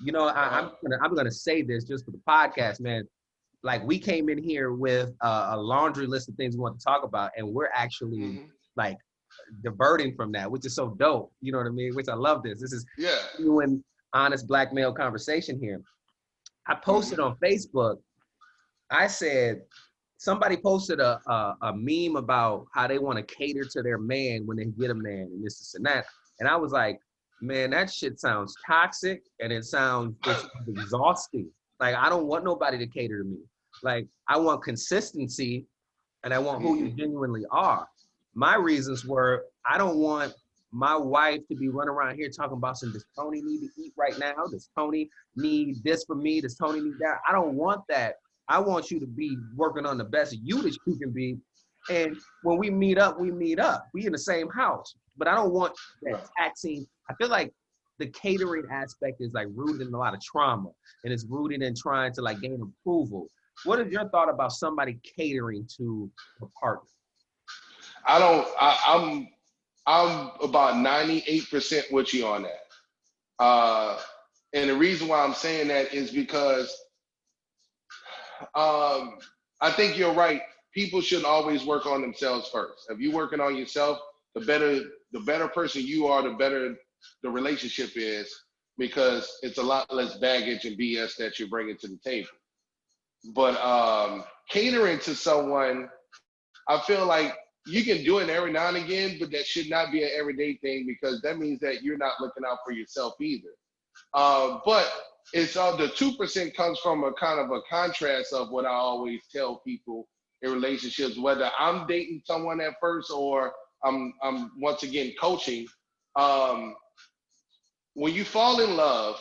You know, I'm gonna say this just for the podcast, man. Like we came in here with a laundry list of things we want to talk about, and we're actually Hmm. like diverting from that, which is so dope. You know what I mean? Which I love this. This is Yeah. genuine, honest black male conversation here. I posted Hmm. on Facebook. I said somebody posted a meme about how they want to cater to their man when they get a man and this and that. And I was like, man, that shit sounds toxic and it sounds exhausting. Like I don't want nobody to cater to me. Like I want consistency and I want who you Hmm. genuinely are. My reasons were I don't want my wife to be running around here talking about some does Tony need to eat right now? Does Tony need this for me? Does Tony need that? I don't want that. I want you to be working on the best you that you can be. And when we meet up, we meet up. We in the same house. But I don't want that Right. taxing. I feel like the catering aspect is like rooted in a lot of trauma and it's rooted in trying to like gain approval. What is your thought about somebody catering to a partner? I don't. I'm about 98% with you on that. Uh, and the reason why I'm saying that is because um, I think you're right. People should always work on themselves first. If you're working on yourself, the better person you are, the better the relationship is, because it's a lot less baggage and BS that you're bringing to the table. But catering to someone, I feel like you can do it every now and again, but that should not be an everyday thing, because that means that you're not looking out for yourself either. But it's all the 2% comes from a kind of a contrast of what I always tell people in relationships, whether I'm dating someone at first or I'm once again coaching. Um, when you fall in love,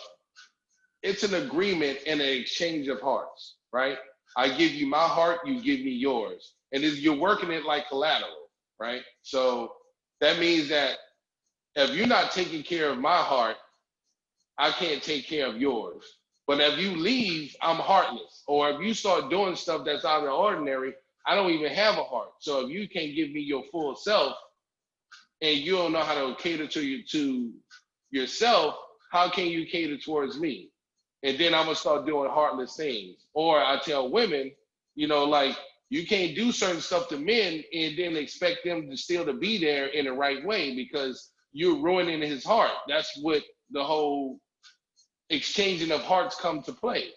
it's an agreement and an exchange of hearts, right? I give you my heart, you give me yours, and you're working it like collateral, right? So that means that if you're not taking care of my heart, I can't take care of yours. But if you leave, I'm heartless. Or if you start doing stuff that's out of the ordinary, I don't even have a heart. So if you can't give me your full self and you don't know how to cater to yourself, how can you cater towards me? And then I'm gonna start doing heartless things. Or I tell women, like you can't do certain stuff to men and then expect them to still to be there in the right way, because you're ruining his heart. That's what the whole exchanging of hearts come to play.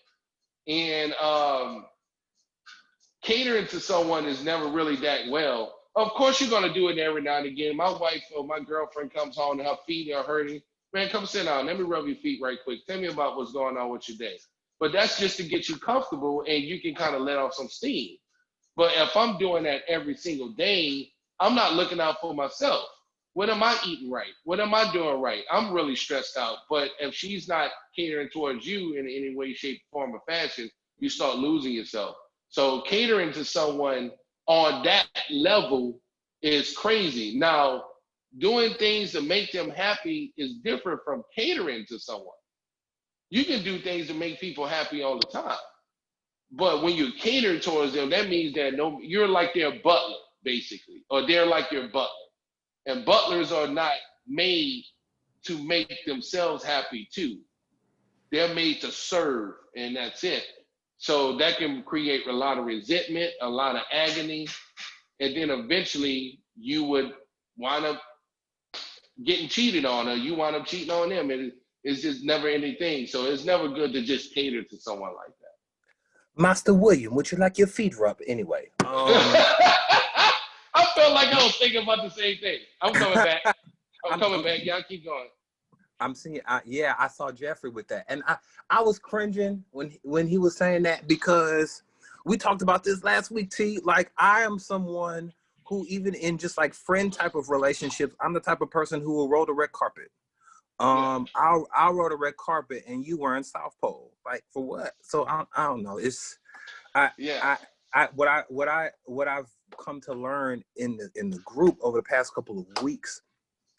And catering to someone is never really that well. Of course, you're gonna do it every now and again. My wife or my girlfriend comes home and her feet are hurting. Man, come sit down. Let me rub your feet right quick. Tell me about what's going on with your day. But that's just to get you comfortable and you can kind of let off some steam. But if I'm doing that every single day, I'm not looking out for myself. What am I eating right? What am I doing right? I'm really stressed out. But if she's not catering towards you in any way, shape, form, or fashion, you start losing yourself. So catering to someone on that level is crazy. Now, doing things to make them happy is different from catering to someone. You can do things to make people happy all the time. But when you cater towards them, that means that no, you're like their butler, basically, or they're like your butler. And butlers are not made to make themselves happy too. They're made to serve, and that's it. So that can create a lot of resentment, a lot of agony, and then eventually you would wind up getting cheated on, or you wind up cheating on them, and it's just never anything. So it's never good to just cater to someone like Master William, would you like your feet rubbed anyway? that. I felt like I was thinking about the same thing. I'm coming back. I'm I'm, coming back. Y'all keep going. I'm seeing. Yeah, I saw Jeffrey with that, and I was cringing when he was saying that, because we talked about this last week. T, like I am someone who, even in just like friend type of relationships, I'm the type of person who will roll the red carpet. Yeah. I'll roll the red carpet, and you wearing South Pole, like for what? So I don't know. It's I Yeah. what I've come to learn in the group over the past couple of weeks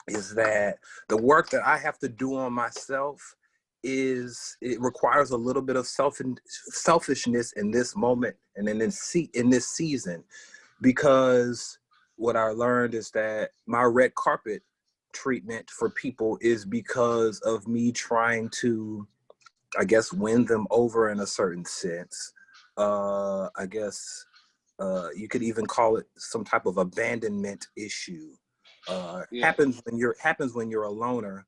is that the work that I have to do on myself it requires a little bit of selfishness in this moment and in this season, because what I learned is that my red carpet treatment for people is because of me trying to I guess, win them over in a certain sense. I guess you could even call it some type of abandonment issue. Yeah. Happens when you're a loner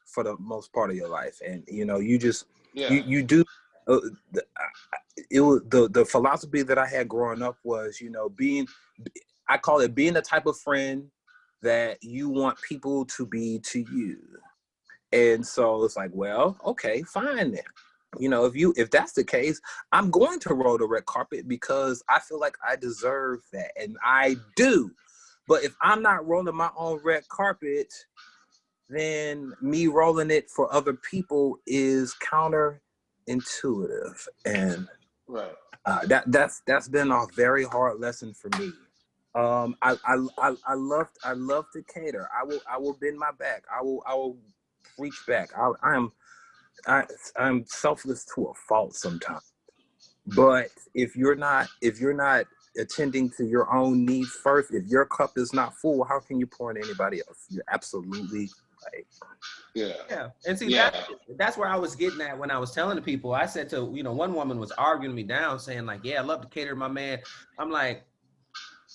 for the most part of your life, and you just Yeah. you do. The, the philosophy that I had growing up was, I call it being the type of friend that you want people to be to you. And so it's like, well, okay, fine then. If that's the case, I'm going to roll the red carpet because I feel like I deserve that, and I do. But if I'm not rolling my own red carpet, then me rolling it for other people is counterintuitive, and Right. that's been a very hard lesson for me. I love to cater. I will bend my back. I will reach back. I'm selfless to a fault sometimes. But if you're not attending to your own needs first, if your cup is not full, how can you pour in anybody else? You're absolutely right. Yeah. Yeah, and see Yeah. that's where I was getting at when I was telling the people. I said to one woman was arguing me down, saying like, "Yeah, I love to cater to my man." I'm like,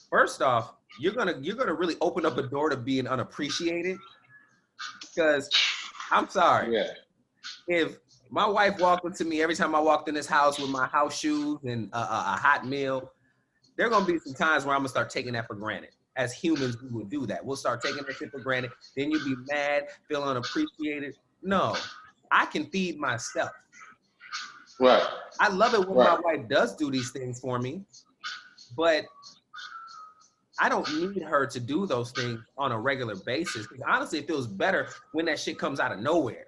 first off, you're gonna really open up a door to being unappreciated, because I'm sorry, Yeah. if my wife walked into me every time I walked in this house with my house shoes and a hot meal, there are gonna be some times where I'm gonna start taking that for granted. As humans, we will do that. We'll start taking that shit for granted. Then you'll be mad, feel unappreciated. No, I can feed myself. Right. I love it when my wife does do these things for me, but I don't need her to do those things on a regular basis. Because honestly, it feels better when that shit comes out of nowhere.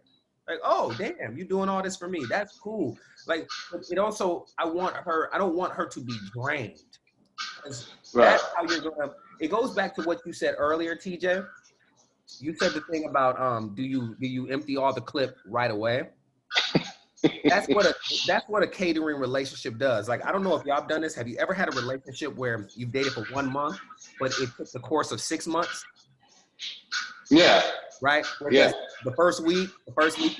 Like, oh, damn, you doing all this for me. That's cool. Like, it also, I don't want her to be drained. Right. That's how you're gonna. It goes back to what you said earlier, TJ. You said the thing about do you empty all the clip right away? That's what a catering relationship does. Like, I don't know if y'all have done this. Have you ever had a relationship where you've dated for 1 month, but it took the course of 6 months? Yeah. Right? Yeah. Because the first week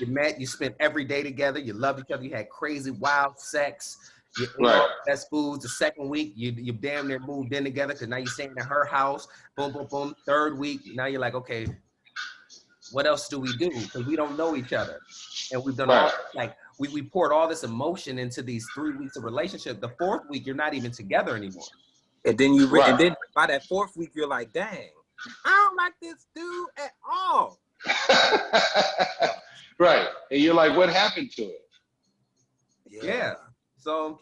you met, you spent every day together, you loved each other, you had crazy, wild sex, you ate all the best foods. The second week, you damn near moved in together because now you're staying at her house. Boom, boom, boom. Third week, now you're like, okay, what else do we do? Because we don't know each other. And we've done all, like, we poured all this emotion into these 3 weeks of relationship. The fourth week, you're not even together anymore. And then and then by that fourth week, you're like, dang, I don't like this dude at all. Right. And you're like, what happened to it? Yeah. So